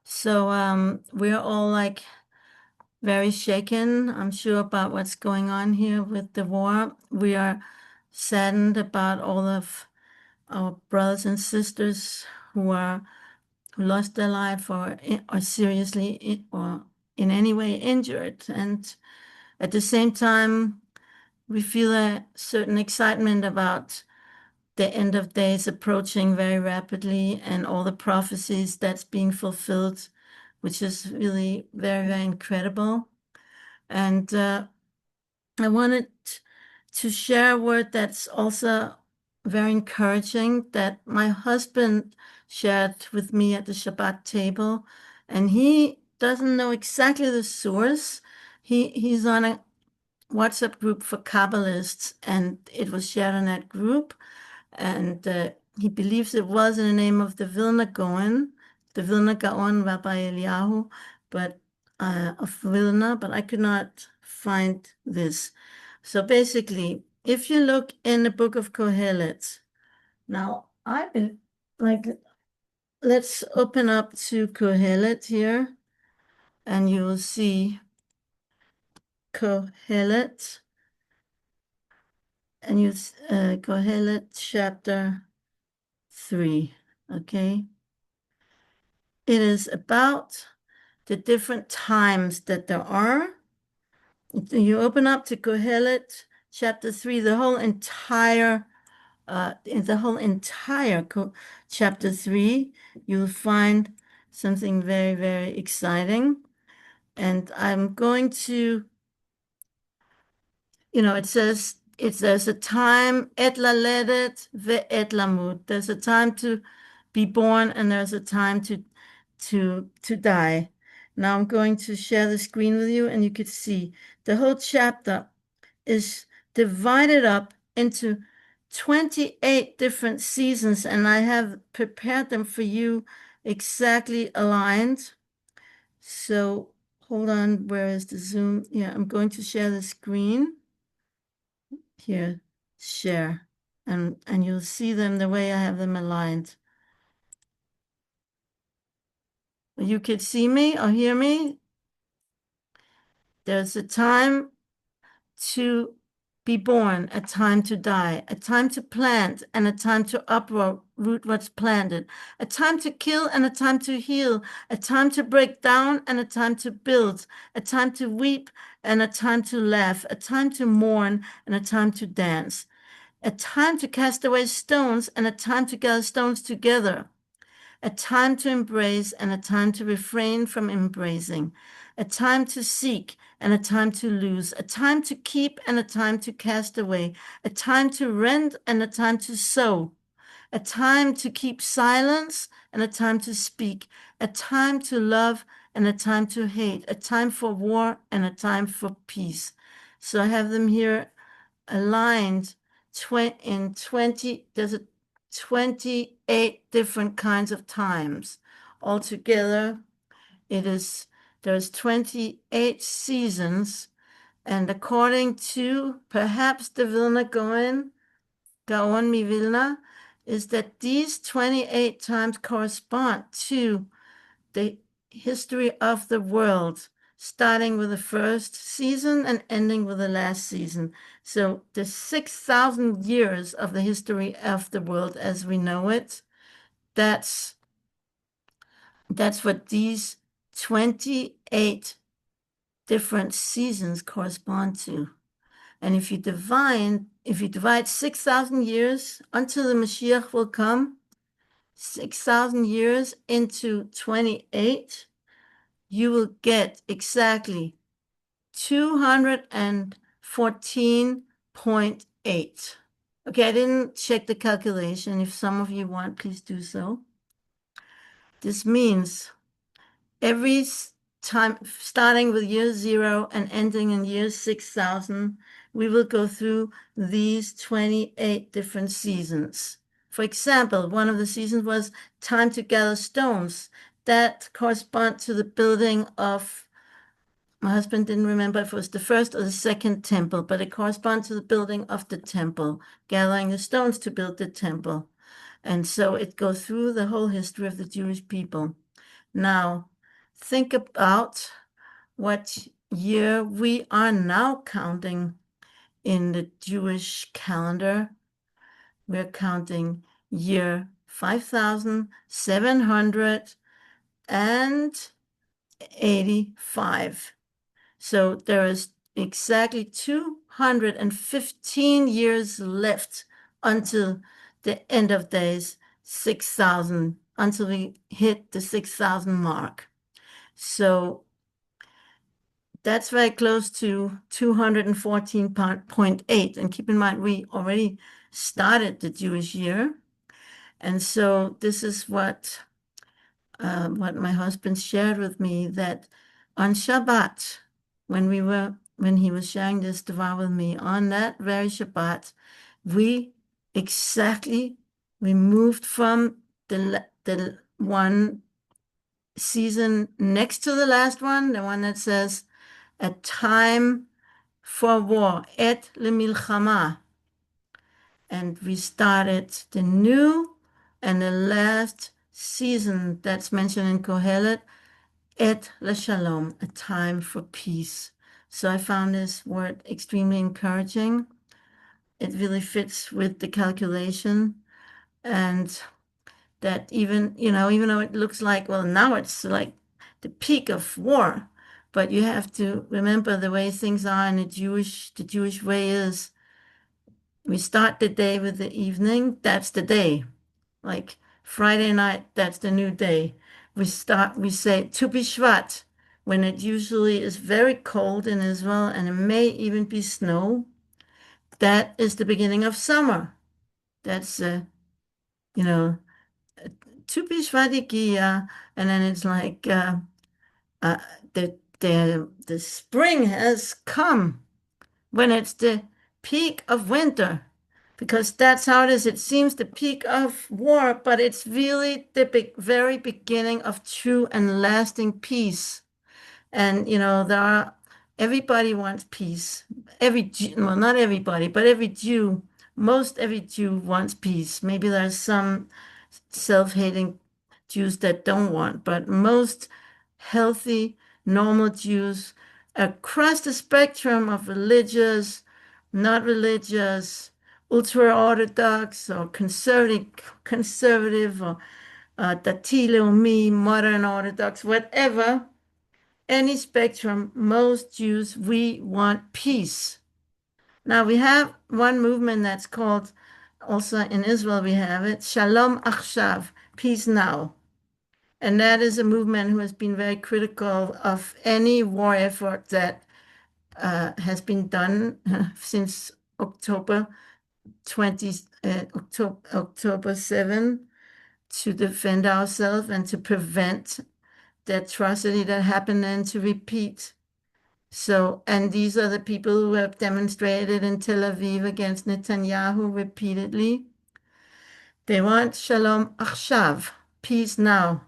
So we're all like very shaken, I'm sure, about what's going on here with the war. We are saddened about all of our brothers and sisters who lost their life or seriously or in any way injured. And at the same time, we feel a certain excitement about the end of days approaching very rapidly and all the prophecies that's being fulfilled, which is really very, very incredible. And I wanted to share a word that's also very encouraging that my husband shared with me at the Shabbat table. And he doesn't know exactly the source. He's on a WhatsApp group for Kabbalists, and it was shared in that group. And he believes it was in the name of the Vilna Gaon, Rabbi Eliyahu, but of Vilna, but I could not find this. So basically, if you look in the book of Kohelet, now I've been like, let's open up to Kohelet here, and you will see Kohelet, and Kohelet chapter 3, okay? It is about the different times that there are. You open up to Kohelet chapter 3, in the whole entire chapter 3, you'll find something very, very exciting. And I'm going to, it says there's a time et laledet ve'et lamut. There's a time to be born and there's a time to die. Now I'm going to share the screen with you, and you could see the whole chapter is divided up into 28 different seasons, and I have prepared them for you exactly aligned. So hold on, where is the Zoom? Yeah, I'm going to share the screen. Here, share, and you'll see them the way I have them aligned. You could see me or hear me. There's a time to be born, a time to die, a time to plant, and a time to uproot what's planted, a time to kill and a time to heal, a time to break down and a time to build, a time to weep and a time to laugh, a time to mourn and a time to dance, a time to cast away stones and a time to gather stones together, a time to embrace and a time to refrain from embracing, a time to seek and a time to lose, a time to keep and a time to cast away, a time to rend and a time to sow, a time to keep silence and a time to speak, a time to love and a time to hate, a time for war and a time for peace. So I have them here aligned in 20, there's a 28 different kinds of times. Altogether, there's 28 seasons, and according to perhaps the Vilna Gaon mi Vilna, is that these 28 times correspond to the history of the world, starting with the first season and ending with the last season. So the 6,000 years of the history of the world as we know it, that's what these 28 different seasons correspond to. And if you divide 6,000 years until the Mashiach will come, 6,000 years into 28, you will get exactly 214.8. Okay, I didn't check the calculation. If some of you want, please do so. This means every time, starting with year 0 and ending in year 6,000, we will go through these 28 different seasons. For example, one of the seasons was time to gather stones. That corresponds to the building of, my husband didn't remember if it was the first or the second temple, but it corresponds to the building of the temple, gathering the stones to build the temple. And so it goes through the whole history of the Jewish people. Now, think about what year we are now counting in the Jewish calendar. We're counting year 5,785. So there is exactly 215 years left until the end of days, 6,000, until we hit the 6,000 mark. So that's very close to 214.8. And keep in mind, we already started the Jewish year. And so this is what my husband shared with me, that on Shabbat, when he was sharing this Devar with me, on that very Shabbat, we exactly we moved from the one season next to the last one, the one that says a time for war, et lemilchama, and we started the new and the last season that's mentioned in Kohelet, et leshalom, a time for peace. So I found this word extremely encouraging. It really fits with the calculation, and that even though it looks like, well, now it's like the peak of war, but you have to remember the way things are in the Jewish way is we start the day with the evening, that's the day. Like Friday night, that's the new day. We say Tu B'Shvat, when it usually is very cold in Israel and it may even be snow. That is the beginning of summer. That's, you know, Tu B'Shvat Igia, and then it's like uh, the spring has come when it's the peak of winter, because that's how it is. It seems the peak of war, but it's really the very beginning of true and lasting peace. And everybody wants peace. Well, not everybody, but most every Jew wants peace. Maybe there's some self-hating Jews that don't want, but most healthy, normal Jews across the spectrum of religious, not religious, ultra-Orthodox or conservative or Dati Leumi, modern Orthodox, whatever, any spectrum, most Jews, we want peace. Now we have one movement that's called, also in Israel we have it, Shalom Achshav, peace now. And that is a movement who has been very critical of any war effort that has been done since October 20, October 7, to defend ourselves and to prevent the atrocity that happened and to repeat. So, and these are the people who have demonstrated in Tel Aviv against Netanyahu repeatedly. They want Shalom Achshav, peace now.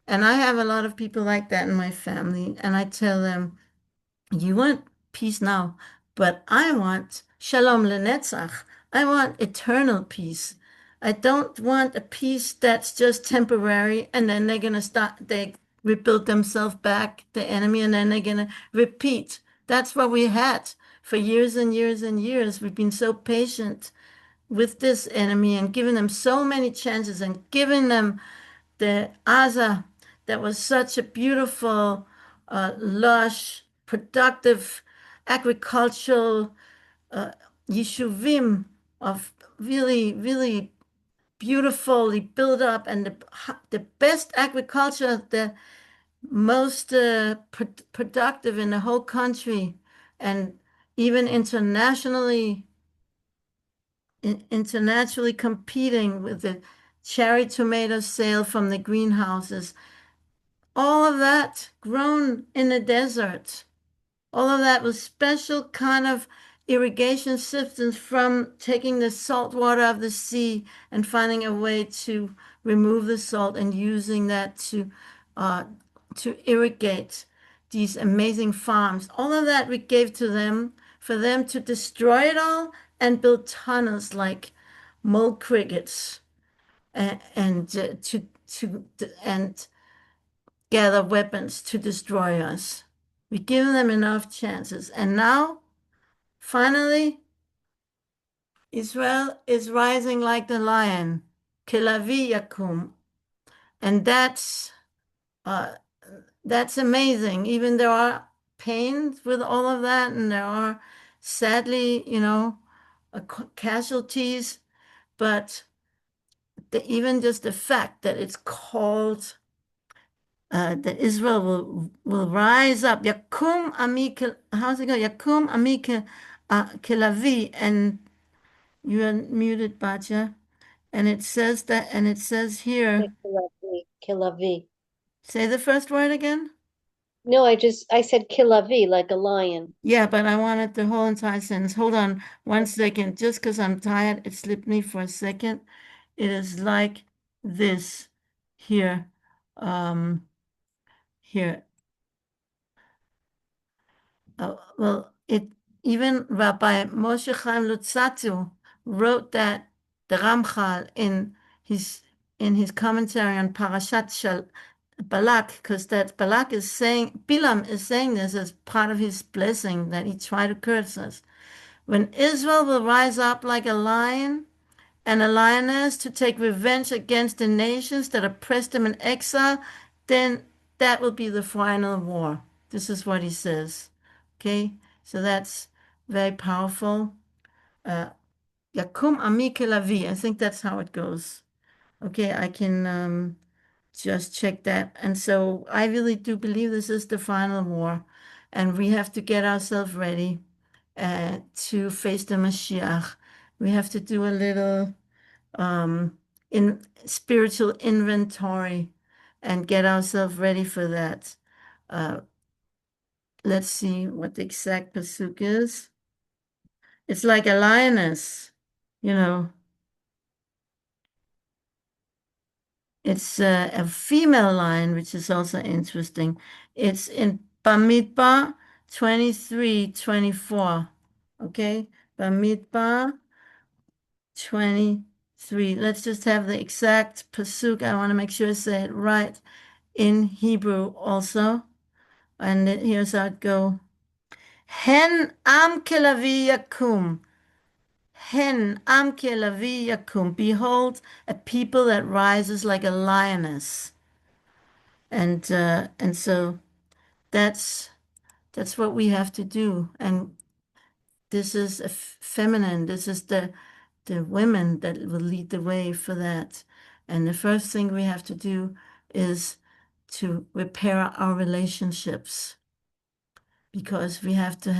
And I have a lot of people like that in my family, and I tell them, you want peace now, but I want Shalom Lenetzach. I want eternal peace. I don't want a peace that's just temporary and then they rebuild themselves back, the enemy, and then they're gonna repeat. That's what we had for years and years and years. We've been so patient with this enemy and giving them so many chances and giving them the Aza that was such a beautiful, lush, productive, agricultural yishuvim of really, really beautifully built up, and the best agriculture, the most productive in the whole country, and even internationally competing with the cherry tomato sale from the greenhouses. All of that grown in the desert. All of that was special kind of irrigation systems from taking the salt water of the sea and finding a way to remove the salt and using that to irrigate these amazing farms. All of that we gave to them for them to destroy it all and build tunnels like mole crickets and and gather weapons to destroy us. We give them enough chances. And now, finally, Israel is rising like the lion. Kelavi yakum. And uh, that's amazing. Even there are pains with all of that, and there are sadly, casualties, but even just the fact that it's called that Israel will rise up. Yakum ami, how's it go? Yakum ami kelavi, and you are muted, Batya. And it says that, and it says here, Kilavi, kilavi. say the first word again. No, I said kilavi, like a lion. Yeah, but I wanted the whole entire sentence. Hold on one second. Just because I'm tired, it slipped me for a second. It is like this here. Here. Well, it even Rabbi Moshe Chaim Luzzatto wrote that the Ramchal in his commentary on Parashat Shal Balak, because that Balak is saying Bilam is saying this as part of his blessing that he tried to curse us. When Israel will rise up like a lion and a lioness to take revenge against the nations that oppressed them in exile, then that will be the final war. This is what he says. Okay, so that's very powerful. Uh, Yakum Ami Kelavi. I think that's how it goes. Okay, I can just check that. And so I really do believe this is the final war, and we have to get ourselves ready to face the Mashiach. We have to do a little in spiritual inventory and get ourselves ready for that. Uh, let's see what the exact pasuk is. It's like a lioness, you know. It's a female lion, which is also interesting. It's in Bamidbar 23:24. Okay, Bamidbar 23. Let's just have the exact pasuk. I want to make sure I say it right in Hebrew also. And here's how it go. Hen am kelavi yakum. Hen am kelavi yakum. Behold, a people that rises like a lioness. And so that's that's what we have to do. And this is a feminine. This is the women that will lead the way for that. And the first thing we have to do is to repair our relationships because we have to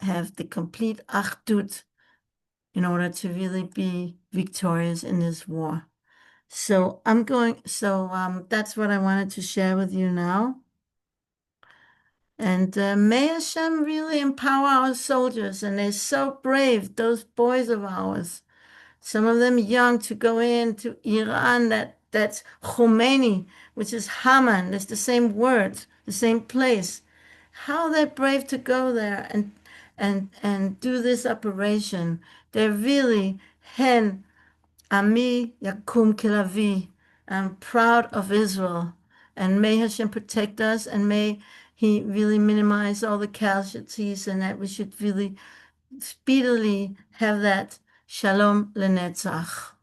have the complete achdut in order to really be victorious in this war. So that's what I wanted to share with you now. And may Hashem really empower our soldiers, and they're so brave, those boys of ours. Some of them young to go into Iran, that's Khomeini, which is Haman. It's the same word, the same place. How they're brave to go there and do this operation. They're really hen ami yakum kilavi. I'm proud of Israel, and may Hashem protect us, and may He really minimize all the casualties, and that we should really speedily have that shalom lenetzach.